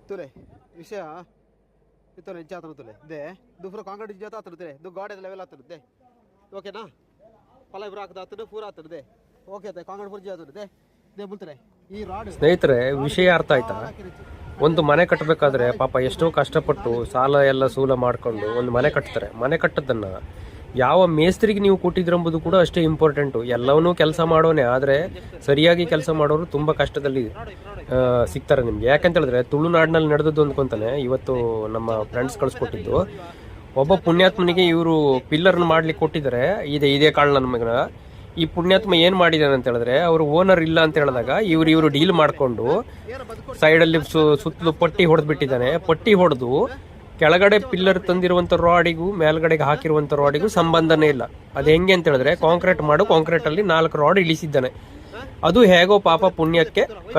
तुले विषय इतना इंचा आता तुले दे दूसरा कांक्रीट जाता आता तुले दो गाड़ी लेवल आता दे ओकेना पला इब्रा आता पूरा आता दे ओके ते कांक्रीट पूरा जाता दे दे बोलते ಈ ರಾಡ್ ಸ್ನೇಹಿತರೆ ವಿಷಯ ಅರ್ಥ ಆಯ್ತಾ? ಒಂದು ಮನೆ ಕಟ್ಟಬೇಕಾದ್ರೆ ಪಾಪ ಎಷ್ಟೋ ಕಷ್ಟಪಟ್ಟು ಸಾಲ ಎಲ್ಲ ಸೂಲ ಮಾಡ್ಕೊಂಡು ಒಂದು ಮನೆ ಕಟ್ತಾರೆ. ಮನೆ ಕಟ್ಟದನ್ನ ಯಾವ ಮೇಸ್ತ್ರಿಗೆ ನೀವು ಕೊಟ್ಟಿದ್ರಂಬುದು ಕೂಡ ಅಷ್ಟೇ ಇಂಪಾರ್ಟೆಂಟು. ಎಲ್ಲವನ್ನೂ ಕೆಲಸ ಮಾಡೋನೆ, ಆದರೆ ಸರಿಯಾಗಿ ಕೆಲಸ ಮಾಡೋರು ತುಂಬ ಕಷ್ಟದಲ್ಲಿ ಸಿಗ್ತಾರೆ ನಿಮ್ಗೆ. ಯಾಕಂತ ಹೇಳಿದ್ರೆ ತುಳುನಾಡಿನಲ್ಲಿ ನಡೆದದ್ದು ಅಂದ್ಕೊಂತಾನೆ ಇವತ್ತು ನಮ್ಮ ಫ್ರೆಂಡ್ಸ್ ಕಳಿಸ್ಕೊಟ್ಟಿದ್ದು. ಒಬ್ಬ ಪುಣ್ಯಾತ್ಮನಿಗೆ ಇವರು ಪಿಲ್ಲರ್ನ ಮಾಡ್ಲಿಕ್ಕೆ ಕೊಟ್ಟಿದ್ದಾರೆ. ಇದೇ ಕಾರಣ ನಮಗೆ ಈ ಪುಣ್ಯಾತ್ಮ ಏನ್ ಮಾಡಿದಾನೆ ಅಂತ ಹೇಳಿದ್ರೆ, ಅವ್ರು ಓನರ್ ಇಲ್ಲ ಅಂತ ಹೇಳಿದಾಗ ಇವರು ಡೀಲ್ ಮಾಡ್ಕೊಂಡು ಸೈಡಲ್ಲಿ ಸುತ್ತಲೂ ಪಟ್ಟಿ ಹೊಡೆದ್ಬಿಟ್ಟಿದ್ದಾನೆ. ಪಟ್ಟಿ ಹೊಡೆದು ಕೆಳಗಡೆ ಪಿಲ್ಲರ್ ತಂದಿರುವಂತ ರಾಡಿಗೂ ಮೇಲ್ಗಡೆಗೆ ಹಾಕಿರುವಂತ ರಾಡಿಗೂ ಸಂಬಂಧನೇ ಇಲ್ಲ. ಅದು ಹೆಂಗೆ ಅಂತ ಹೇಳಿದ್ರೆ ಕಾಂಕ್ರೀಟ್ ಅಲ್ಲಿ 4 ರಾಡ್ ಇಳಿಸಿದ್ದಾನೆ. ಅದು ಹೇಗೋ ಪಾಪ ಪುಣ್ಯಕ್ಕೆ